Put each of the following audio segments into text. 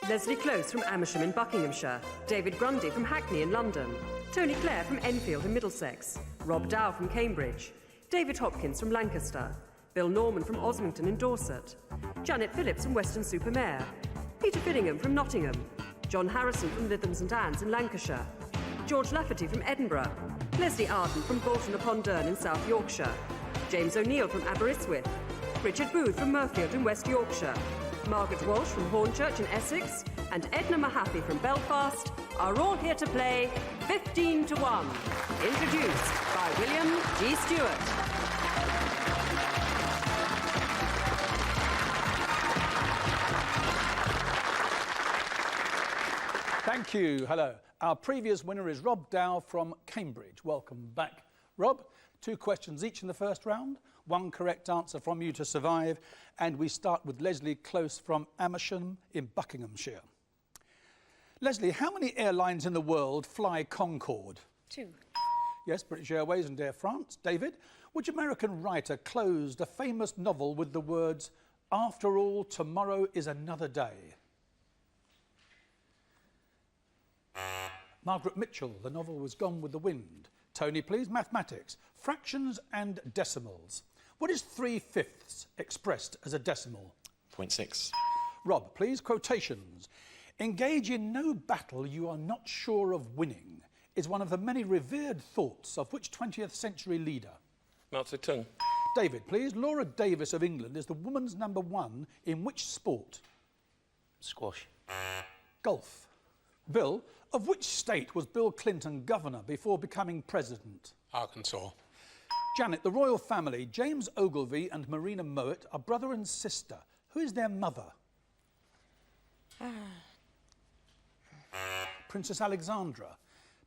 Leslie Close from Amersham in Buckinghamshire, David Grundy from Hackney in London, Tony Clare from Enfield in Middlesex, Rob Dow from Cambridge, David Hopkins from Lancaster, Bill Norman from Osmington in Dorset, Janet Phillips from Weston-super-Mare, Peter Fillingham from Nottingham, John Harrison from Lytham St Anne's in Lancashire, George Lafferty from Edinburgh, Leslie Arden from Bolton-upon-Dearne in South Yorkshire, James O'Neill from Aberystwyth, Richard Booth from Murfield in West Yorkshire, Margaret Walsh from Hornchurch in Essex, and Edna Mahaffey from Belfast are all here to play 15 to 1, introduced by William G. Stewart. Thank you. Hello. Our previous winner is Rob Dow from Cambridge. Welcome back, Rob. 2 questions each in the first round. 1 correct answer from you to survive. And we start with Leslie Close from Amersham in Buckinghamshire. Leslie, how many airlines in the world fly Concorde? 2. Yes, British Airways and Air France. David, which American writer closed a famous novel with the words, "After all, tomorrow is another day"? Margaret Mitchell. The novel was Gone with the Wind. Tony, please. Mathematics. Fractions and decimals. What is 3/5 expressed as a decimal? 0.6. Rob, please. Quotations. Engage in no battle you are not sure of winning is one of the many revered thoughts of which 20th century leader? Mao Zedong. David, please. Laura Davis of England is the woman's #1 in which sport? Squash. Golf. Bill, of which state was Bill Clinton governor before becoming president? Arkansas. Janet, the royal family, James Ogilvy and Marina Mowat, are brother and sister. Who is their mother? Princess Alexandra.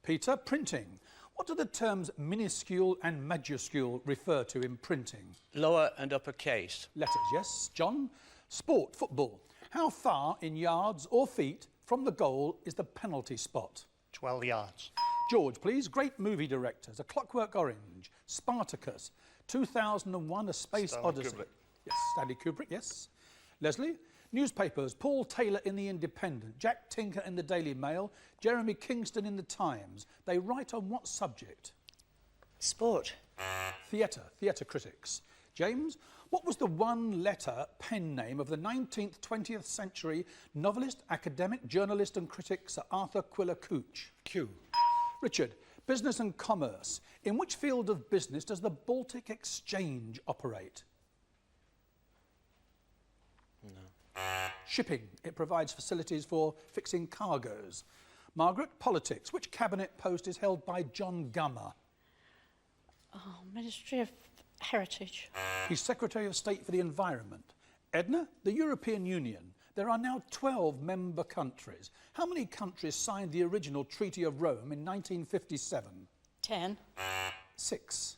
Peter, printing. What do the terms minuscule and majuscule refer to in printing? Lower and upper case. Letters, yes. John, sport, football. How far in yards or feet from the goal is the penalty spot? 12 yards. George, please. Great movie directors. A Clockwork Orange, Spartacus, 2001: A Space Odyssey. Kubrick. Yes, Stanley Kubrick, yes. Leslie, newspapers. Paul Taylor in The Independent, Jack Tinker in the Daily Mail, Jeremy Kingston in the Times. They write on what subject? Sport. Theatre critics. James, what was the 1-letter pen name of the 19th, 20th century novelist, academic, journalist and critic Sir Arthur Quiller Couch? Q. Richard, business and commerce. In which field of business does the Baltic Exchange operate? No. Shipping. It provides facilities for fixing cargoes. Margaret, politics. Which cabinet post is held by John Gummer? Oh, Ministry of Heritage. He's Secretary of State for the Environment. Edna, the European Union. There are now 12 member countries. How many countries signed the original Treaty of Rome in 1957? 10. 6.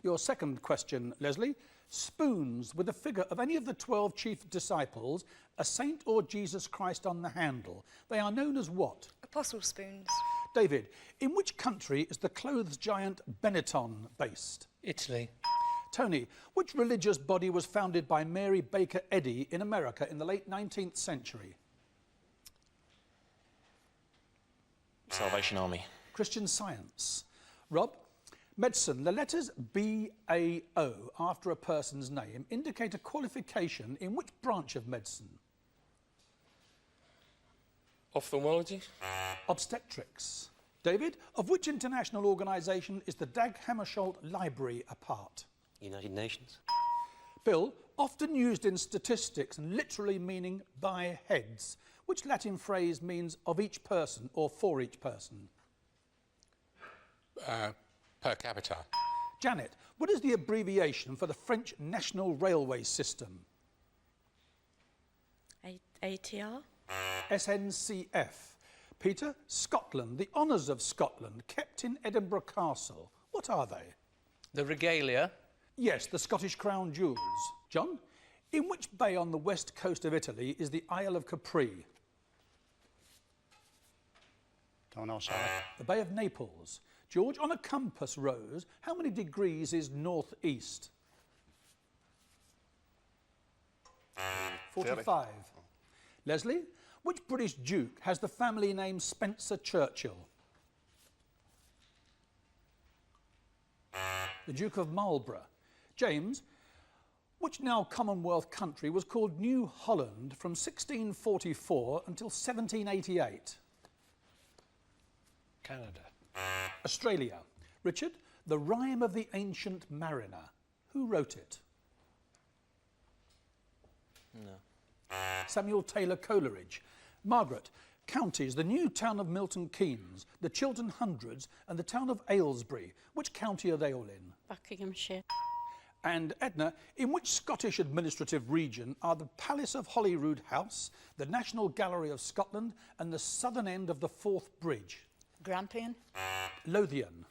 Your second question, Leslie. Spoons with the figure of any of the 12 chief disciples, a saint or Jesus Christ on the handle. They are known as what? Apostle spoons. David, in which country is the clothes giant Benetton based? Italy. Tony, which religious body was founded by Mary Baker Eddy in America in the late 19th century? Salvation Army. Christian Science. Rob, medicine. The letters B-A-O after a person's name indicate a qualification in which branch of medicine? Ophthalmology. Obstetrics. David, of which international organisation is the Dag Hammarskjöld Library a part? United Nations. Bill, often used in statistics and literally meaning by heads. Which Latin phrase means of each person or for each person? Per capita. Janet, what is the abbreviation for the French National Railway System? ATR. SNCF. Peter, Scotland. The honours of Scotland kept in Edinburgh Castle. What are they? The regalia. Yes, the Scottish Crown Jewels. John, in which bay on the west coast of Italy is the Isle of Capri? Don't know, sorry. The Bay of Naples. George, on a compass rose, how many degrees is northeast? 45. Leslie, which British Duke has the family name Spencer Churchill? The Duke of Marlborough. James, which now Commonwealth country was called New Holland from 1644 until 1788? Canada. Australia. Richard, The Rime of the Ancient Mariner. Who wrote it? No. Samuel Taylor Coleridge. Margaret, counties, the new town of Milton Keynes, the Chiltern Hundreds and the town of Aylesbury. Which county are they all in? Buckinghamshire. And Edna, in which Scottish administrative region are the Palace of Holyrood House, the National Gallery of Scotland and the southern end of the Forth Bridge? Grampian. Lothian.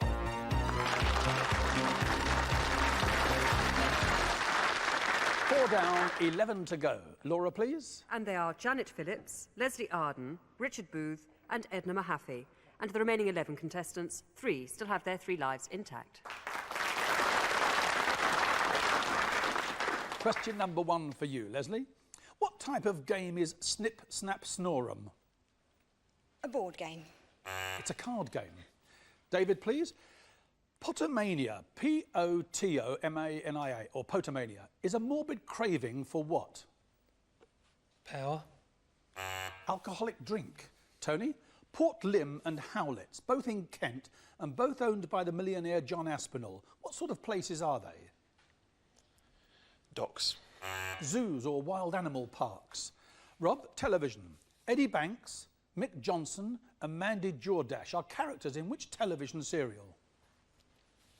Four down, 11 to go. Laura, please. And they are Janet Phillips, Leslie Arden, Richard Booth, and Edna Mahaffey. And the remaining 11 contestants, 3 still have their 3 lives intact. Question number 1 for you, Leslie. What type of game is Snip, Snap, Snorum? A board game. It's a card game. David, please. Potomania, Potomania, or potomania, is a morbid craving for what? Power. Alcoholic drink. Tony? Port Lympne and Howletts, both in Kent and both owned by the millionaire John Aspinall. What sort of places are they? Docks. Zoos or wild animal parks. Rob, television. Eddie Banks, Mick Johnson and Mandy Jordache are characters in which television serial?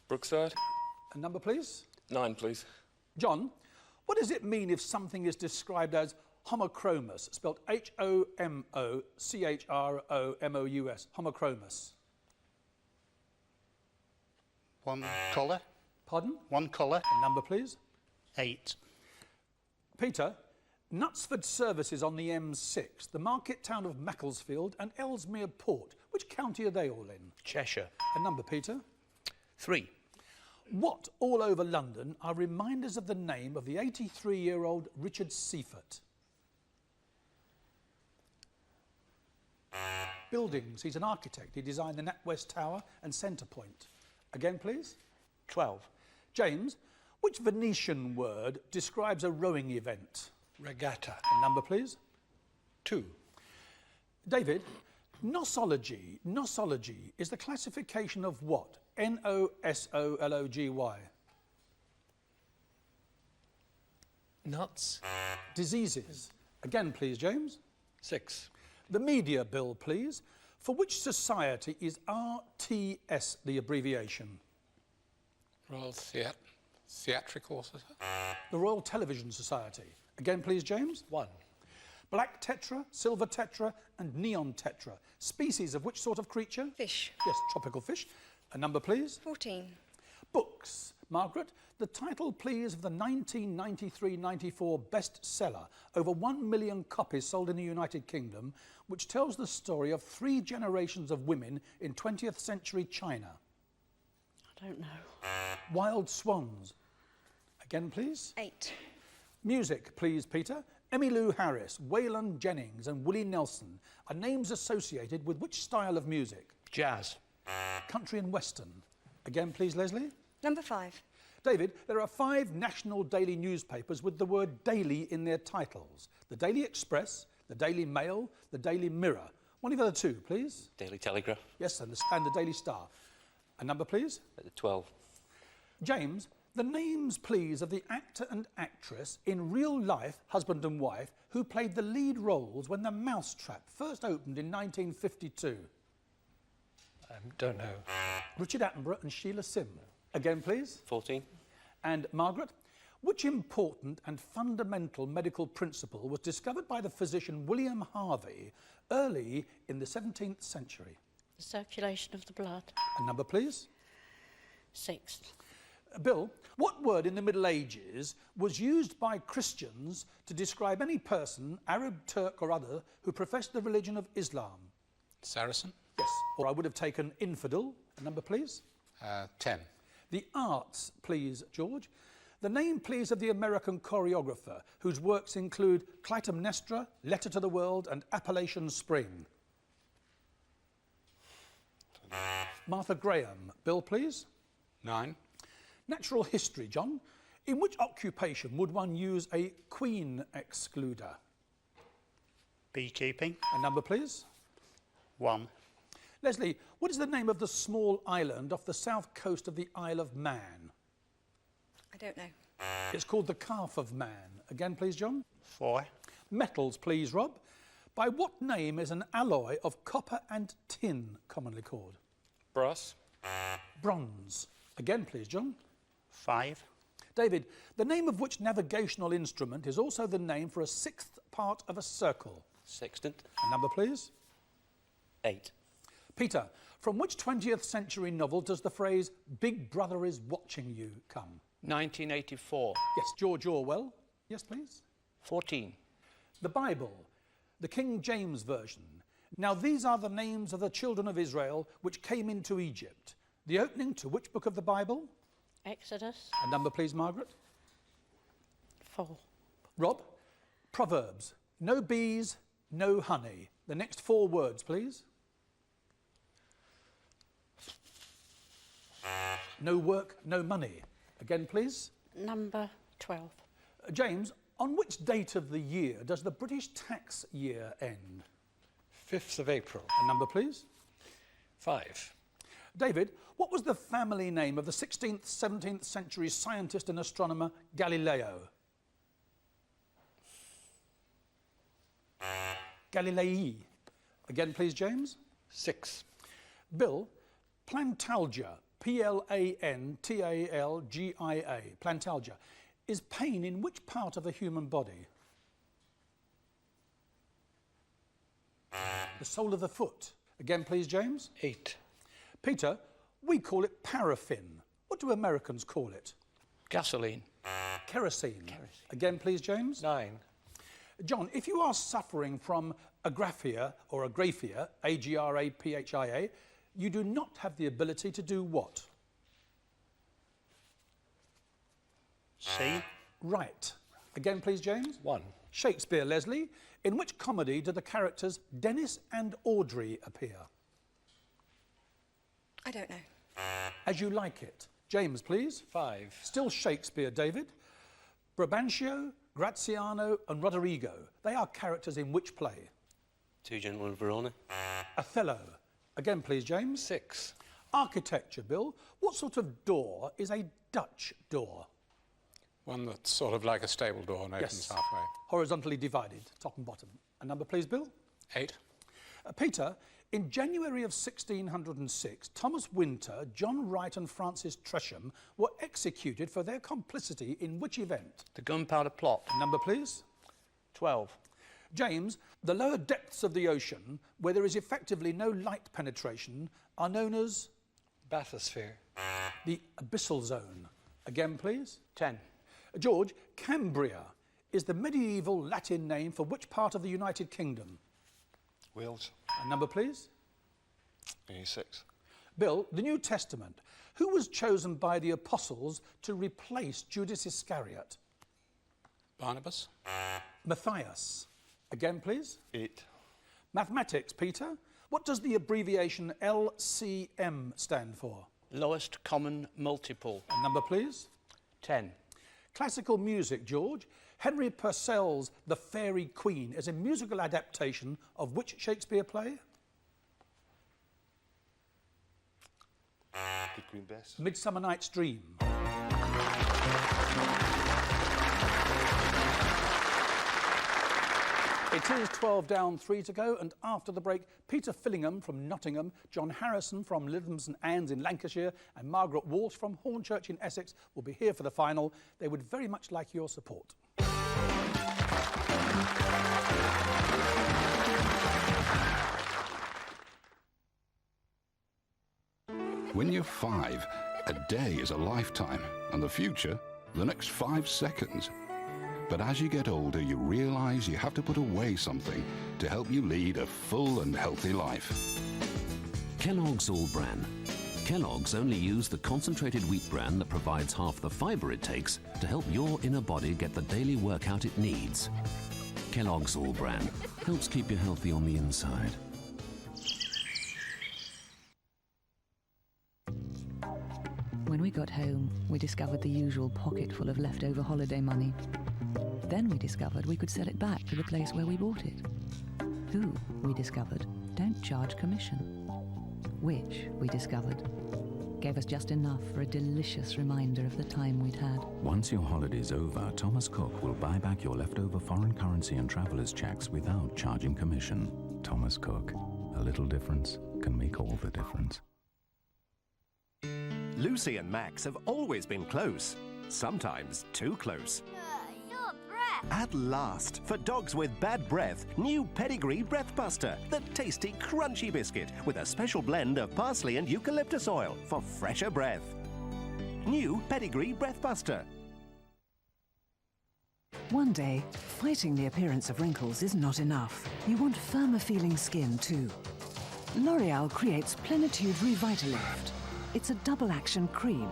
Brookside. A number, please. 9, please. John, what does it mean if something is described as homochromus, spelled H-O-M-O-C-H-R-O-M-O-U-S, homochromus? One colour. Pardon? One colour. A number, please. 8. Peter, Knutsford services on the M6, the market town of Macclesfield and Ellesmere Port. Which county are they all in? Cheshire. A number, Peter. 3. What all over London are reminders of the name of the 83-year-old Richard Seifert? Buildings. He's an architect. He designed the NatWest Tower and Centrepoint. Again, please. 12. James, which Venetian word describes a rowing event? Regatta. A number, please. 2. David, nosology is the classification of what? N-O-S-O-L-O-G-Y. Nuts. Diseases. Again, please, James. 6. The media bill, please. For which society is RTS the abbreviation? Royal Theatrical Society. The Royal Television Society. Again, please, James. 1. Black tetra, silver tetra and neon tetra. Species of which sort of creature? Fish. Yes, tropical fish. A number, please. 14. Books. Margaret, the title, please, of the 1993-94 bestseller, over 1 million copies sold in the United Kingdom, which tells the story of 3 generations of women in 20th century China. I don't know. Wild Swans. Again, please. 8. Music, please, Peter. Emmylou Harris, Waylon Jennings and Willie Nelson are names associated with which style of music? Jazz. Country and Western. Again, please, Leslie. Number 5. David, there are 5 national daily newspapers with the word daily in their titles. The Daily Express, the Daily Mail, the Daily Mirror. One of the other 2, please. Daily Telegraph. Yes, and the Daily Star. A number, please. 12. James, the names, please, of the actor and actress in real life, husband and wife, who played the lead roles when The Mousetrap first opened in 1952. Don't know. Richard Attenborough and Sheila Sim. Again, please. 14. And Margaret, which important and fundamental medical principle was discovered by the physician William Harvey early in the 17th century? The circulation of the blood. A number, please. 6. Bill, what word in the Middle Ages was used by Christians to describe any person, Arab, Turk or other, who professed the religion of Islam? Saracen. Yes. Or I would have taken infidel. A number, please. 10. The arts, please, George. The name, please, of the American choreographer whose works include Clytemnestra, Letter to the World and Appalachian Spring. Martha Graham. Bill, please. 9. Natural history, John. In which occupation would one use a queen excluder? Beekeeping. A number, please. 1. Leslie, what is the name of the small island off the south coast of the Isle of Man? I don't know. It's called the Calf of Man. Again, please, John. 4. Metals, please, Rob. By what name is an alloy of copper and tin commonly called? Brass. Bronze. Again, please, John. 5. David, the name of which navigational instrument is also the name for a sixth part of a circle? Sextant. A number, please. 8. Peter, from which 20th century novel does the phrase "Big Brother is watching you" come? 1984. Yes, George Orwell. Yes, please. 14. The Bible, the King James Version. Now these are the names of the children of Israel which came into Egypt. The opening to which book of the Bible? Exodus. A number, please, Margaret. 4. Rob, Proverbs. No bees, no honey. The next 4 words, please. No work, no money. Again, please. Number 12. James, on which date of the year does the British tax year end? 5th of April. A number, please. 5. David, what was the family name of the 16th, 17th century scientist and astronomer Galileo? Galilei. Again, please, James. 6. Bill, plantalgia, Plantalgia, plantalgia, is pain in which part of the human body? The sole of the foot. Again, please, James. 8. Peter, we call it paraffin. What do Americans call it? Gasoline. Kerosene. Again, please, James. 9. John, if you are suffering from agraphia or agraphia, A-G-R-A-P-H-I-A, you do not have the ability to do what? C. Right. Again, please, James. 1. Shakespeare, Leslie. In which comedy do the characters Dennis and Audrey appear? I don't know. As You Like It. James, please. 5. Still Shakespeare, David. Brabantio, Graziano and Roderigo. They are characters in which play? 2 Gentlemen of Verona. Othello. Again, please, James. 6. Architecture, Bill. What sort of door is a Dutch door? One that's sort of like a stable door and opens halfway. Horizontally divided, top and bottom. A number, please, Bill. 8. Peter, in January of 1606, Thomas Winter, John Wright and Francis Tresham were executed for their complicity in which event? The Gunpowder Plot. A number, please. 12. James, the lower depths of the ocean, where there is effectively no light penetration, are known as Bathysphere. the abyssal zone. Again, please. 10. George, Cambria is the medieval Latin name for which part of the United Kingdom? Wales. A number, please. 6. Bill, the New Testament. Who was chosen by the apostles to replace Judas Iscariot? Barnabas. Matthias. Again, please. 8. Mathematics, Peter. What does the abbreviation LCM stand for? Lowest Common Multiple. A number, please. 10. Classical music, George. Henry Purcell's The Fairy Queen is a musical adaptation of which Shakespeare play? The Queen Bess. Midsummer Night's Dream. It is 12 down, 3 to go, and after the break, Peter Fillingham from Nottingham, John Harrison from Lytham St Anne's in Lancashire, and Margaret Walsh from Hornchurch in Essex will be here for the final. They would very much like your support. When you're 5, a day is a lifetime, and the future, the next 5 seconds. But as you get older, you realise you have to put away something to help you lead a full and healthy life. Kellogg's All Bran. Kellogg's only use the concentrated wheat bran that provides half the fibre it takes to help your inner body get the daily workout it needs. Kellogg's All Bran helps keep you healthy on the inside. When we got home, we discovered the usual pocket full of leftover holiday money. Then we discovered we could sell it back to the place where we bought it. Who, we discovered, don't charge commission. Which, we discovered, gave us just enough for a delicious reminder of the time we'd had. Once your holiday's over, Thomas Cook will buy back your leftover foreign currency and traveller's checks without charging commission. Thomas Cook. A little difference can make all the difference. Lucy and Max have always been close, sometimes too close. Your breath! At last, for dogs with bad breath, new Pedigree Breath Buster, the tasty, crunchy biscuit with a special blend of parsley and eucalyptus oil for fresher breath. New Pedigree Breath Buster. One day, fighting the appearance of wrinkles is not enough. You want firmer-feeling skin too. L'Oreal creates Plenitude Revitalift. It's a double-action cream.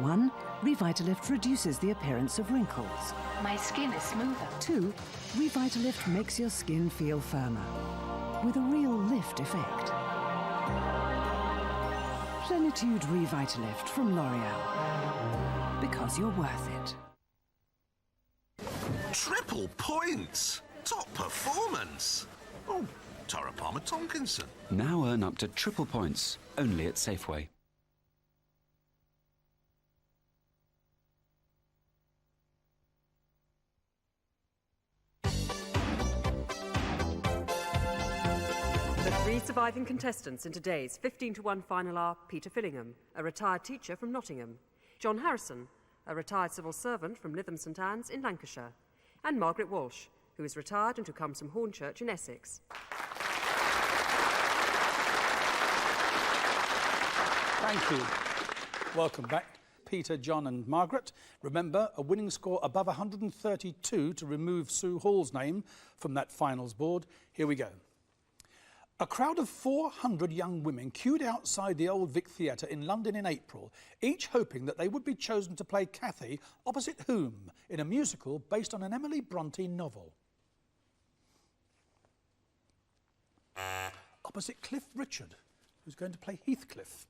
1. Revitalift reduces the appearance of wrinkles. My skin is smoother. 2. Revitalift makes your skin feel firmer, with a real lift effect. Plenitude Revitalift from L'Oreal. Because you're worth it. Triple points! Top performance! Oh, Tara Palmer-Tomkinson. Now earn up to triple points, only at Safeway. The three surviving contestants in today's 15-to-1 final are Peter Fillingham, a retired teacher from Nottingham, John Harrison, a retired civil servant from Lytham St Anne's in Lancashire, and Margaret Walsh, who is retired and who comes from Hornchurch in Essex. Thank you. Welcome back, Peter, John and Margaret. Remember, a winning score above 132 to remove Sue Hall's name from that finals board. Here we go. A crowd of 400 young women queued outside the Old Vic Theatre in London in April, each hoping that they would be chosen to play Cathy opposite whom in a musical based on an Emily Bronte novel. Opposite Cliff Richard, who's going to play Heathcliff.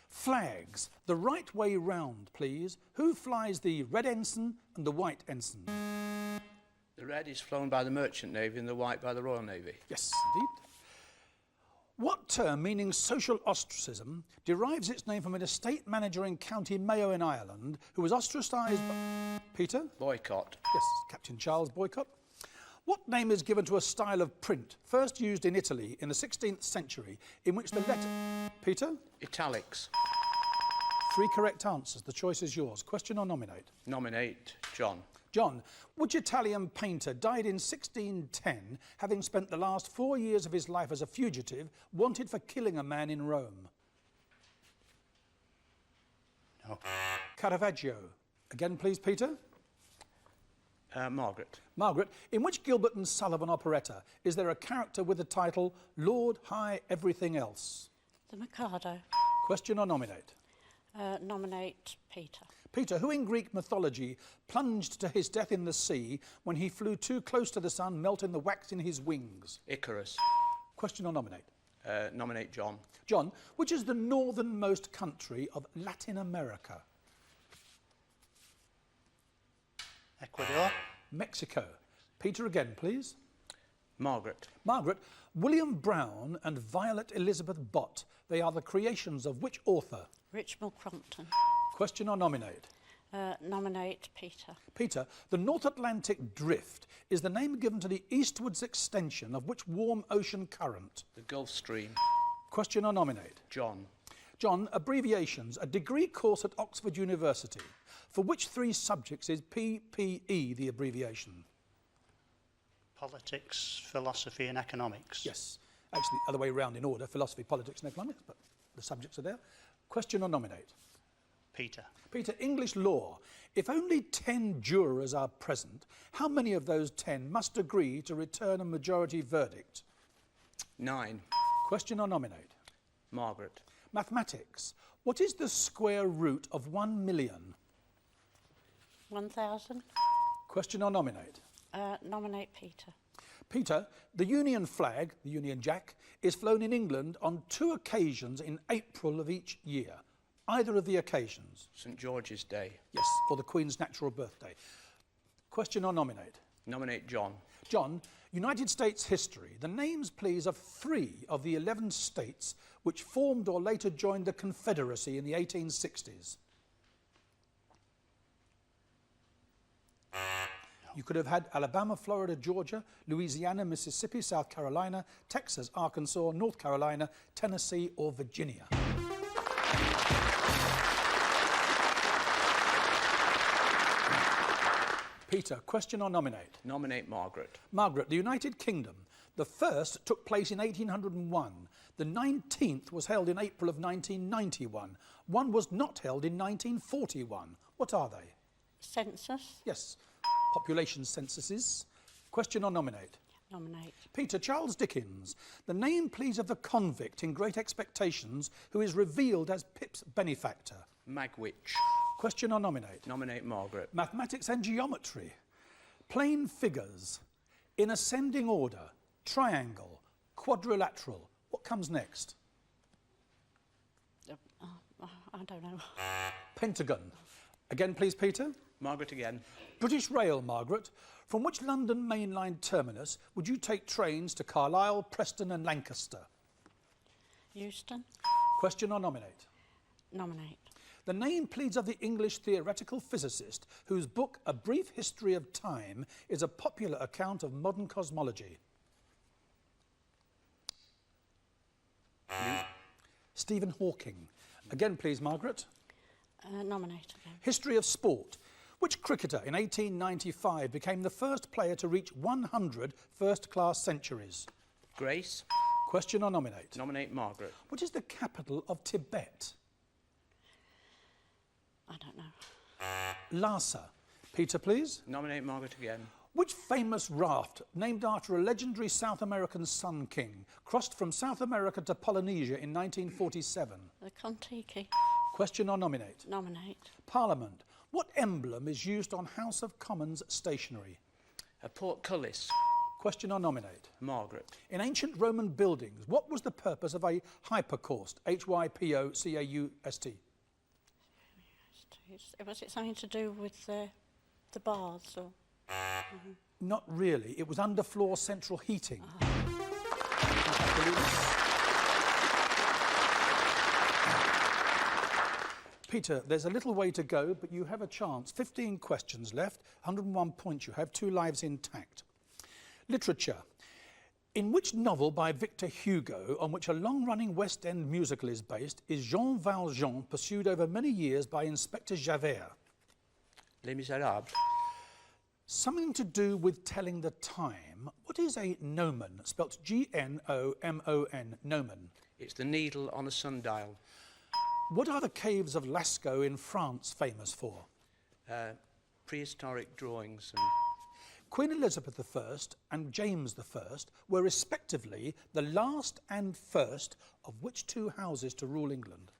Flags, the right way round, please. Who flies the red ensign and the white ensign? The red is flown by the Merchant Navy and the white by the Royal Navy. Yes, indeed. What term, meaning social ostracism, derives its name from an estate manager in County Mayo in Ireland who was ostracised by... Peter? Boycott. Yes, Captain Charles Boycott. What name is given to a style of print first used in Italy in the 16th century in which the letter... Peter? Italics. 3 correct answers. The choice is yours. Question or nominate? Nominate John. John, which Italian painter died in 1610, having spent the last 4 years of his life as a fugitive, wanted for killing a man in Rome? No. Caravaggio. Again, please, Peter. Margaret. Margaret, in which Gilbert and Sullivan operetta is there a character with the title Lord High Everything Else? The Mikado. Question or nominate? Nominate Peter. Peter, who in Greek mythology plunged to his death in the sea when he flew too close to the sun, melting the wax in his wings? Icarus. Question or nominate? Nominate John. John, which is the northernmost country of Latin America? Ecuador. Mexico. Peter again, please. Margaret. Margaret, William Brown and Violet Elizabeth Bott. They are the creations of which author? Richmal Crompton. Question or nominate? Nominate Peter. Peter, the North Atlantic Drift is the name given to the eastwards extension of which warm ocean current? The Gulf Stream. Question or nominate? John. John, abbreviations, a degree course at Oxford University. For which 3 subjects is PPE the abbreviation? Politics, philosophy and economics. Yes. Actually, other way round in order, philosophy, politics and economics, but the subjects are there. Question or nominate? Peter. Peter, English law. If only 10 jurors are present, how many of those 10 must agree to return a majority verdict? 9. Question or nominate? Margaret. Mathematics. What is the square root of 1 million? 1,000. Question or nominate? Nominate Peter. Peter, the Union flag, the Union Jack, is flown in England on 2 occasions in April of each year. Either of the occasions? St George's Day. Yes, or the Queen's natural birthday. Question or nominate? Nominate John. John, United States history. The names, please, of 3 of the 11 states which formed or later joined the Confederacy in the 1860s. You could have had Alabama, Florida, Georgia, Louisiana, Mississippi, South Carolina, Texas, Arkansas, North Carolina, Tennessee or Virginia. Peter, question or nominate? Nominate Margaret. Margaret, the United Kingdom. The first took place in 1801. The 19th was held in April of 1991. One was not held in 1941. What are they? Census. Yes. Population censuses. Question or nominate? Nominate. Peter, Charles Dickens. The name, please, of the convict in Great Expectations who is revealed as Pip's benefactor. Magwitch. Question or nominate? Nominate Margaret. Mathematics and geometry. Plane figures. In ascending order. Triangle. Quadrilateral. What comes next? I don't know. Pentagon. Again, please, Peter. Margaret again. British Rail, Margaret. From which London mainline terminus would you take trains to Carlisle, Preston and Lancaster? Euston. Question or nominate? Nominate. The name, please, of the English theoretical physicist whose book A Brief History of Time is a popular account of modern cosmology. Stephen Hawking. Again, please, Margaret. Nominate again. History of sport. Which cricketer in 1895 became the first player to reach 100 first-class centuries? Grace. Question or nominate? Nominate Margaret. What is the capital of Tibet? I don't know. Lhasa. Peter, please. Nominate Margaret again. Which famous raft, named after a legendary South American sun king, crossed from South America to Polynesia in 1947? The Kontiki. Question or nominate? Nominate. Parliament. What emblem is used on House of Commons stationery? A portcullis. Question or nominate? Margaret. In ancient Roman buildings, what was the purpose of a hypocaust? Hypocaust. Was it something to do with the baths or? Not really. It was underfloor central heating. Peter, there's a little way to go, but you have a chance. 15 questions left, 101 points you have, 2 lives intact. Literature. In which novel by Victor Hugo, on which a long-running West End musical is based, is Jean Valjean pursued over many years by Inspector Javert? Les Miserables. Something to do with telling the time. What is a gnomon? Spelt G-N-O-M-O-N, gnomon. It's the needle on a sundial. What are the caves of Lascaux in France famous for? Prehistoric drawings. And Queen Elizabeth I and James I were respectively the last and first of which 2 houses to rule England?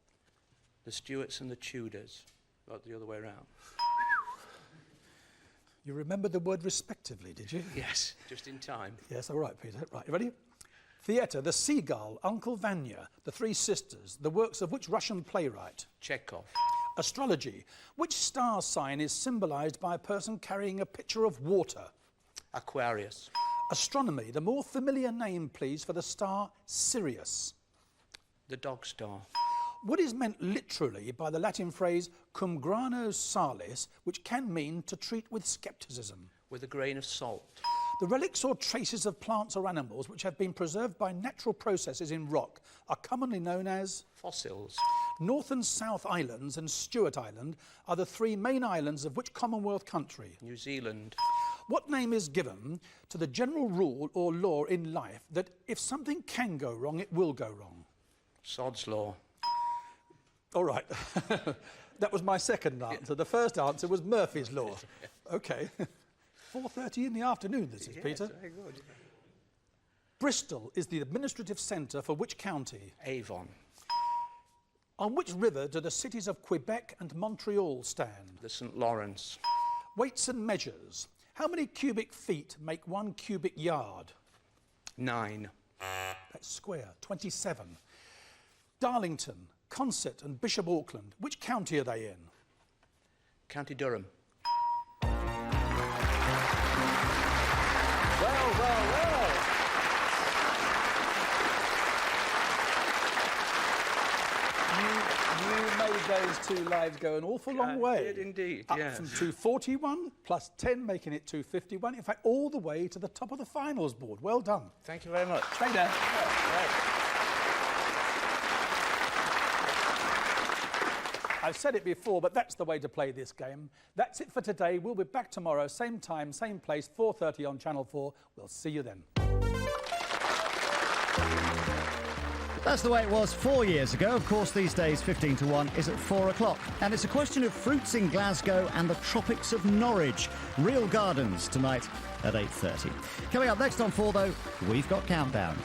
the Stuarts and the Tudors. Not the other way around. You remember the word respectively, did you? Yes, just in time. Yes, all right, Peter. Right, you ready? Theatre, The Seagull, Uncle Vanya, The Three Sisters, the works of which Russian playwright? Chekhov. Astrology, which star sign is symbolised by a person carrying a pitcher of water? Aquarius. Astronomy, the more familiar name, please, for the star Sirius. The dog star. What is meant literally by the Latin phrase cum grano salis, which can mean to treat with scepticism? With a grain of salt. The relics or traces of plants or animals which have been preserved by natural processes in rock are commonly known as? Fossils. North and South Islands and Stewart Island are the 3 main islands of which Commonwealth country? New Zealand. What name is given to the general rule or law in life that if something can go wrong, it will go wrong? Sod's Law. All right. That was my second answer. The first answer was Murphy's Law. OK. 4:30 in the afternoon, this is, Peter. Very good. Bristol is the administrative centre for which county? Avon. On which river do the cities of Quebec and Montreal stand? The St. Lawrence. Weights and measures. How many cubic feet make 1 cubic yard? 9. That's square. 27. Darlington, Consett and Bishop Auckland. Which county are they in? County Durham. Well. You made those 2 lives go an awful long way. I did indeed, Up yes. from 241 plus 10, making it 251. In fact, all the way to the top of the finals board. Well done. Thank you very much. Stay there. I've said it before, but that's the way to play this game. That's it for today. We'll be back tomorrow, same time, same place, 4:30 on Channel 4. We'll see you then. That's the way it was 4 years ago. Of course, these days 15 to 1 is at 4 o'clock. And it's a question of fruits in Glasgow and the tropics of Norwich. Real Gardens tonight at 8:30. Coming up next on 4, though, we've got Countdown.